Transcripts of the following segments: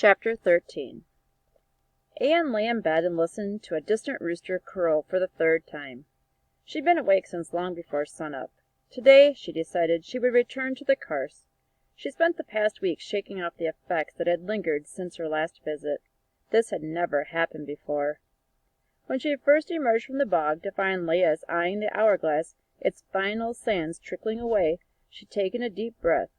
Chapter 13. Anne lay in bed and listened to a distant rooster crow for the third time. She'd been awake since long before sunup. Today, she decided, she would return to the Carse. She spent the past week shaking off the effects that had lingered since her last visit. This had never happened before. When she first emerged from the bog to find Laius eyeing the hourglass, its final sands trickling away, she'd taken a deep breath.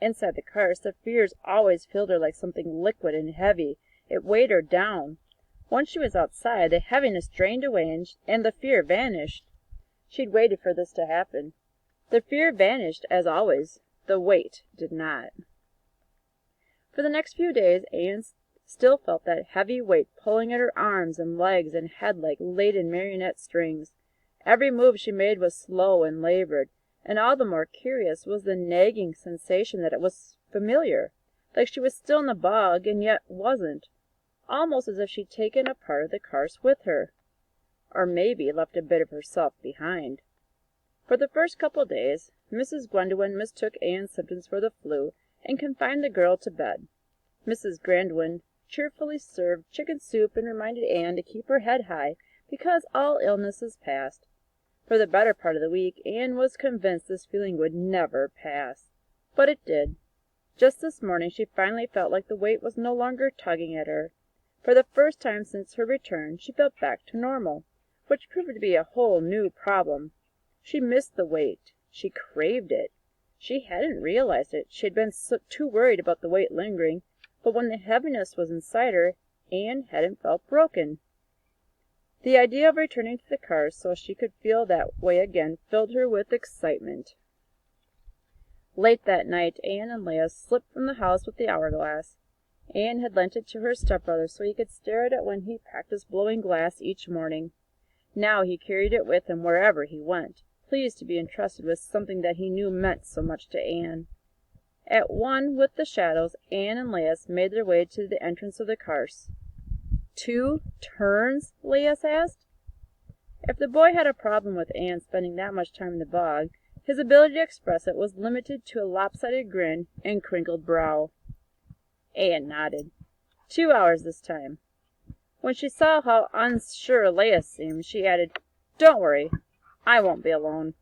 Inside the Carse, the fears always filled her like something liquid and heavy. It weighed her down. Once she was outside, the heaviness drained away and the fear vanished. She'd waited for this to happen. The fear vanished, as always. The weight did not. For the next few days, Anne still felt that heavy weight pulling at her arms and legs and head like laden marionette strings. Every move she made was slow and labored, and all the more curious was the nagging sensation that it was familiar, like she was still in the bog and yet wasn't, almost as if she'd taken a part of the Carse with her, or maybe left a bit of herself behind. For the first couple days, Mrs. Gwendolen mistook Anne's symptoms for the flu and confined the girl to bed. Mrs. Gwendolen cheerfully served chicken soup and reminded Anne to keep her head high because all illnesses passed. For the better part of the week, Anne was convinced this feeling would never pass. But it did. Just this morning she finally felt like the weight was no longer tugging at her. For the first time since her return, she felt back to normal, which proved to be a whole new problem. She missed the weight. She craved it. She hadn't realized it. She had been too worried about the weight lingering, but when the heaviness was inside her, Anne hadn't felt broken. The idea of returning to the Carse so she could feel that way again filled her with excitement. Late that night, Anne and Laius slipped from the house with the hourglass. Anne had lent it to her stepbrother so he could stare at it when he practiced blowing glass each morning. Now he carried it with him wherever he went, pleased to be entrusted with something that he knew meant so much to Anne. At one with the shadows, Anne and Laius made their way to the entrance of the Carse. 2 turns? Laius asked. If the boy had a problem with Anne spending that much time in the bog, his ability to express it was limited to a lopsided grin and crinkled brow. Anne nodded. 2 hours this time. When she saw how unsure Laius seemed, she added, "Don't worry, I won't be alone."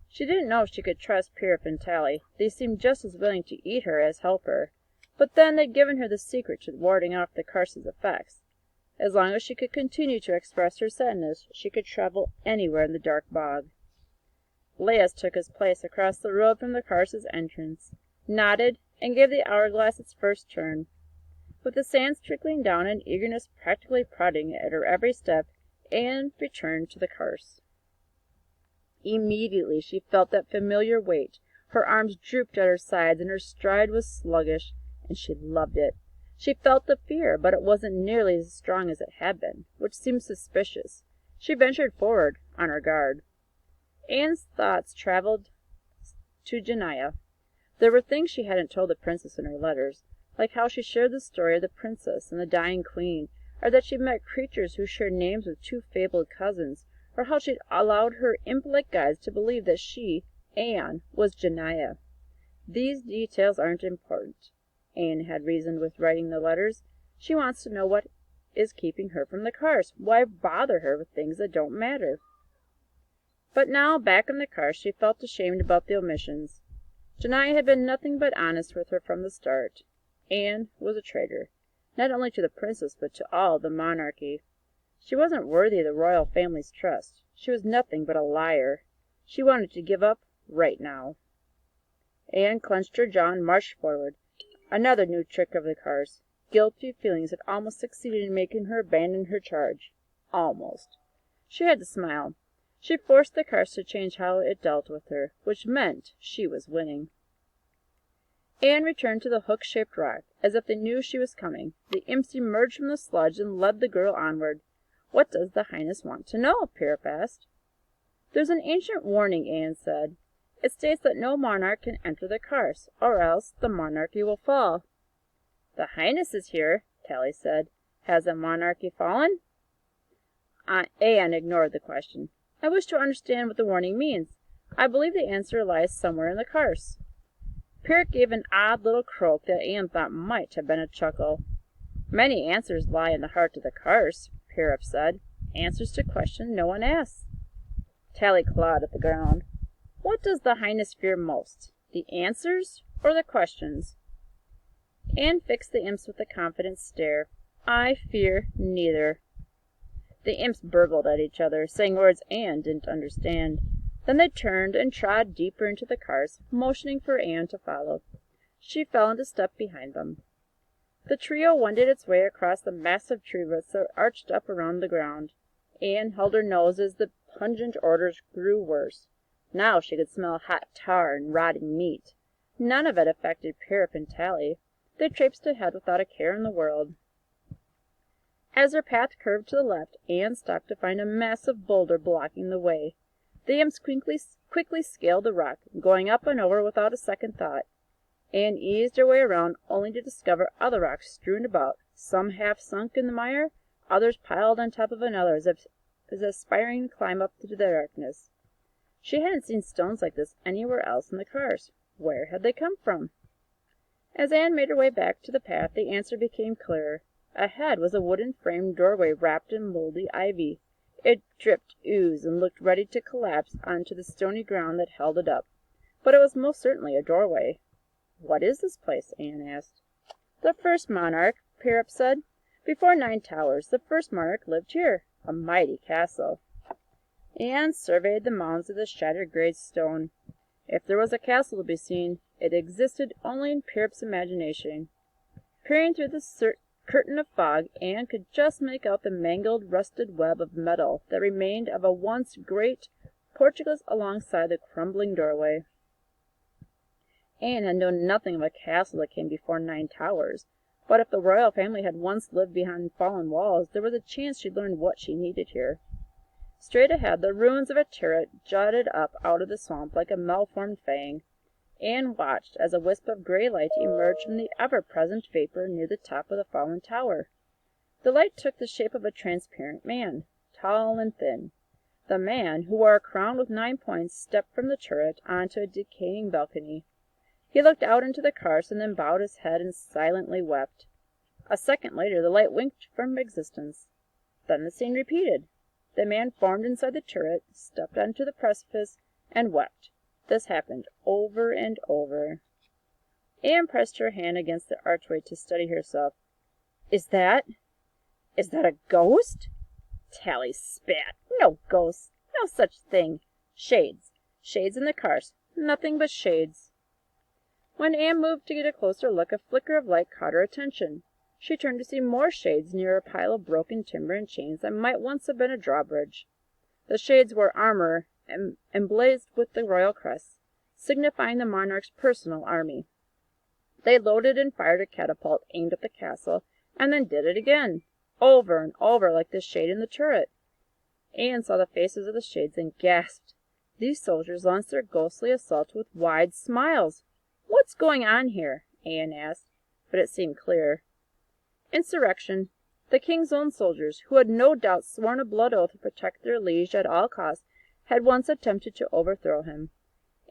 She didn't know if she could trust Pier and Tally. They seemed just as willing to eat her as help her. But then they'd given her the secret to warding off the Carse's effects. As long as she could continue to express her sadness, she could travel anywhere in the dark bog. Laius took his place across the road from the Carse's entrance, nodded, and gave the hourglass its first turn. With the sands trickling down and eagerness practically prodding at her every step, Anne returned to the Carse. Immediately she felt that familiar weight. Her arms drooped at her sides, and her stride was sluggish, and she loved it. She felt the fear, but it wasn't nearly as strong as it had been, which seemed suspicious. She ventured forward, on her guard. Anne's thoughts traveled to Janaya. There were things she hadn't told the princess in her letters, like how she shared the story of the princess and the dying queen, or that she'd met creatures who shared names with 2 fabled cousins, or how she'd allowed her impolite guides to believe that she, Anne, was Janaya. These details aren't important, Anne had reasoned with writing the letters. She wants to know what is keeping her from the Carse. Why bother her with things that don't matter? But now, back in the Carse, she felt ashamed about the omissions. Janaya had been nothing but honest with her from the start. Anne was a traitor, not only to the princess, but to all the monarchy. She wasn't worthy of the royal family's trust. She was nothing but a liar. She wanted to give up right now. Anne clenched her jaw and marched forward. Another new trick of the Carse. Guilty feelings had almost succeeded in making her abandon her charge. Almost. She had to smile. She forced the Carse to change how it dealt with her, which meant she was winning. Anne returned to the hook-shaped rock, as if they knew she was coming. The imps emerged from the sludge and led the girl onward. "What does the Highness want to know?" Pirip asked. "There's an ancient warning," Anne said. "It states that no monarch can enter the Carse, or else the monarchy will fall." "The Highness is here," Tally said. "Has the monarchy fallen?" Anne ignored the question. "I wish to understand what the warning means. I believe the answer lies somewhere in the Carse." Parrot gave an odd little croak that Anne thought might have been a chuckle. Many answers lie in the heart of the Carse, Parrot said. Answers to questions no one asks. Tally clawed at the ground. What does the Highness fear most, the answers or the questions? Anne fixed the imps with a confident stare. I fear neither. The imps burbled at each other, saying words Anne didn't understand. Then they turned and trod deeper into the cars, motioning for Anne to follow. She fell into step behind them. The trio wended its way across the massive tree roots that arched up around the ground. Anne held her nose as the pungent odors grew worse. Now she could smell hot tar and rotting meat. None of it affected Parrot and Tally. They traipsed ahead without a care in the world. As their path curved to the left, Anne stopped to find a massive boulder blocking the way. The imps quickly scaled the rock, going up and over without a second thought. Anne eased her way around, only to discover other rocks strewn about, some half sunk in the mire, others piled on top of another as aspiring to climb up into the darkness. She hadn't seen stones like this anywhere else in the cars. Where had they come from? As Anne made her way back to the path, the answer became clearer. Ahead was a wooden-framed doorway wrapped in moldy ivy. It dripped ooze and looked ready to collapse onto the stony ground that held it up. But it was most certainly a doorway. What is this place? Anne asked. The first monarch, Parrot said. Before 9 Towers, the first monarch lived here. A mighty castle. Anne surveyed the mounds of the shattered gray stone. If there was a castle to be seen, it existed only in Parrot's imagination. Peering through the curtain of fog, Anne could just make out the mangled, rusted web of metal that remained of a once great portcullis alongside the crumbling doorway. Anne had known nothing of a castle that came before 9 Towers, but if the royal family had once lived behind fallen walls, there was a chance she'd learn what she needed here. Straight ahead, the ruins of a turret jutted up out of the swamp like a malformed fang. Anne watched as a wisp of gray light emerged from the ever-present vapor near the top of the fallen tower. The light took the shape of a transparent man, tall and thin. The man, who wore a crown with 9 points, stepped from the turret onto a decaying balcony. He looked out into the cars and then bowed his head and silently wept. A second later, the light winked from existence. Then the scene repeated. The man formed inside the turret, stepped onto the precipice, and wept. This happened over and over. Anne pressed her hand against the archway to steady herself. Is that a ghost? Tally spat. No ghosts. No such thing. Shades. Shades in the cars. Nothing but shades. When Anne moved to get a closer look, a flicker of light caught her attention. She turned to see more shades near a pile of broken timber and chains that might once have been a drawbridge. The shades wore armor emblazoned with the royal crest, signifying the monarch's personal army. They loaded and fired a catapult aimed at the castle, and then did it again, over and over like the shade in the turret. Anne saw the faces of the shades and gasped. These soldiers launched their ghostly assault with wide smiles. What's going on here? Anne asked, but it seemed clear. Insurrection. The king's own soldiers, who had no doubt sworn a blood oath to protect their liege at all costs, had once attempted to overthrow him.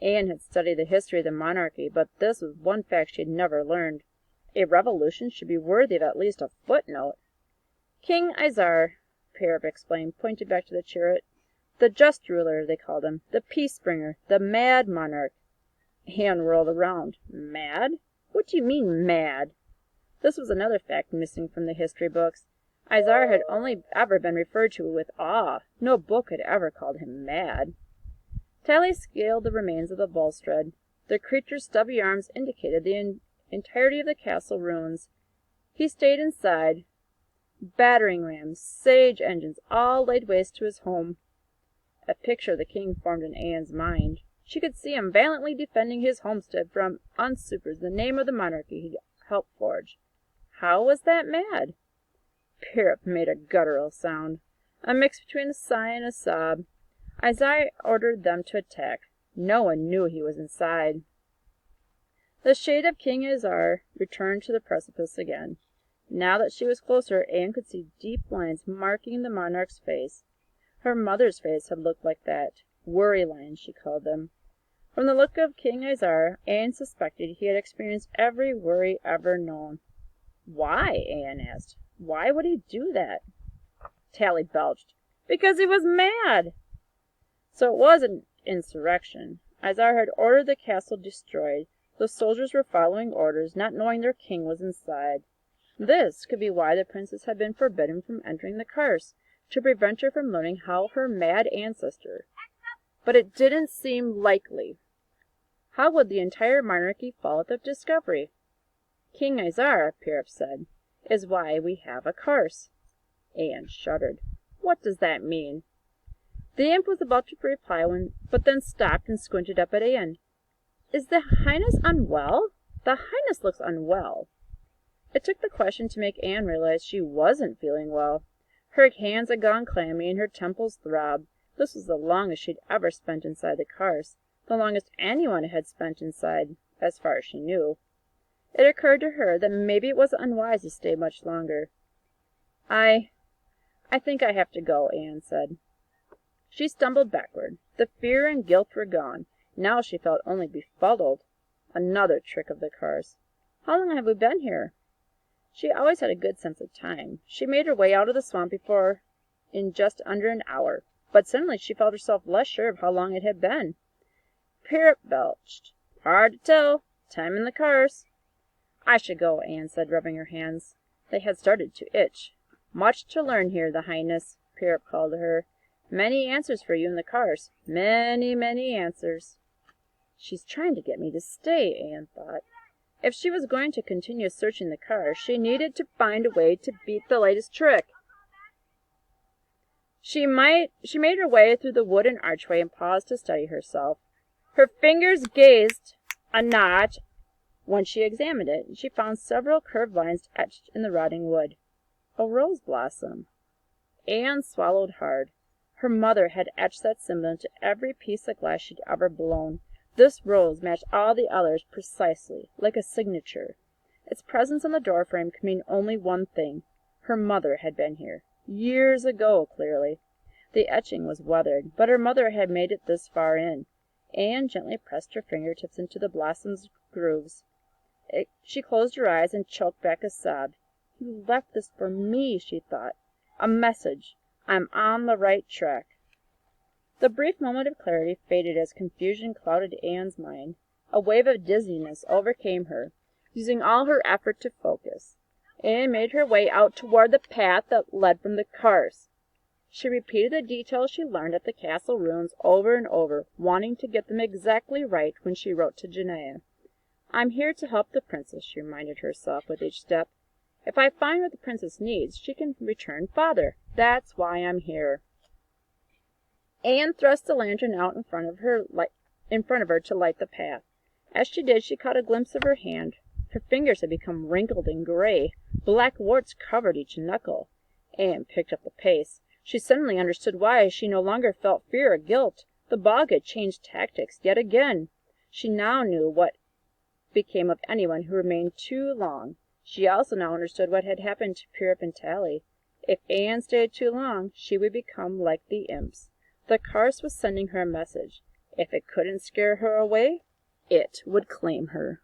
Anne had studied the history of the monarchy, but this was one fact she had never learned. A revolution should be worthy of at least a footnote. King Isar, Parrot explained, pointing back to the chariot. The just ruler, they called him, the peace-bringer, the mad monarch. Anne whirled around. Mad? What do you mean, mad? This was another fact missing from the history books. Isar had only ever been referred to with awe. No book had ever called him mad. Tally scaled the remains of the balustrade. The creature's stubby arms indicated the entirety of the castle ruins. He stayed inside. Battering rams, sage engines, all laid waste to his home. A picture of the king formed in Anne's mind. She could see him valiantly defending his homestead from usurpers in the name of the monarchy he'd helped forge. How was that mad? Parrot made a guttural sound, a mix between a sigh and a sob. Isaiah ordered them to attack. No one knew he was inside. The shade of King Isar returned to the precipice again. Now that she was closer, Anne could see deep lines marking the monarch's face. Her mother's face had looked like that. Worry lines, she called them. From the look of King Izar, Anne suspected he had experienced every worry ever known. Why? Anne asked. Why would he do that? Tally belched. Because he was mad! So it was an insurrection. Izar had ordered the castle destroyed. The soldiers were following orders, not knowing their king was inside. This could be why the princess had been forbidden from entering the Carse, to prevent her from learning how her mad ancestor. But it didn't seem likely. How would the entire monarchy fall at the discovery? King Izar, Pirip said, is why we have a Carse. Anne shuddered. What does that mean? The imp was about to reply but then stopped and squinted up at Anne. Is the Highness unwell? The Highness looks unwell. It took the question to make Anne realize she wasn't feeling well. Her hands had gone clammy and her temples throbbed. This was the longest she'd ever spent inside the Carse, the longest anyone had spent inside, as far as she knew. It occurred to her that maybe it wasn't unwise to stay much longer. I think I have to go, Anne said. She stumbled backward. The fear and guilt were gone. Now she felt only befuddled. Another trick of the Carse. How long have we been here? She always had a good sense of time. She made her way out of the swamp before in just under an hour, but suddenly she felt herself less sure of how long it had been. Pirip belched. Hard to tell. Time in the Carse. I should go, Anne said, rubbing her hands. They had started to itch. Much to learn here, the Highness, Pirip called to her. Many answers for you in the Carse. Many, many answers. She's trying to get me to stay, Anne thought. If she was going to continue searching the Carse, she needed to find a way to beat the latest trick. She made her way through the wooden archway and paused to study herself. Her fingers gazed a notch. When she examined it, she found several curved lines etched in the rotting wood. A rose blossom. Anne swallowed hard. Her mother had etched that symbol into every piece of glass she'd ever blown. This rose matched all the others precisely, like a signature. Its presence on the doorframe could mean only one thing. Her mother had been here. Years ago, clearly. The etching was weathered, but her mother had made it this far in. Anne gently pressed her fingertips into the blossom's grooves. She closed her eyes and choked back a sob. You left this for me, she thought. A message. I'm on the right track. The brief moment of clarity faded as confusion clouded Anne's mind. A wave of dizziness overcame her, using all her effort to focus. Anne made her way out toward the path that led from the Carse. She repeated the details she learned at the castle ruins over and over, wanting to get them exactly right when she wrote to Janaea. I'm here to help the princess, she reminded herself with each step. If I find what the princess needs, she can return father. That's why I'm here. Anne thrust the lantern out in front of her to light the path. As she did, she caught a glimpse of her hand. Her fingers had become wrinkled and gray. Black warts covered each knuckle. Anne picked up the pace. She suddenly understood why she no longer felt fear or guilt. The bog had changed tactics yet again. She now knew what became of anyone who remained too long. She also now understood what had happened to Pirip and Tally. If Anne stayed too long, she would become like the imps. The Carse was sending her a message. If it couldn't scare her away, it would claim her.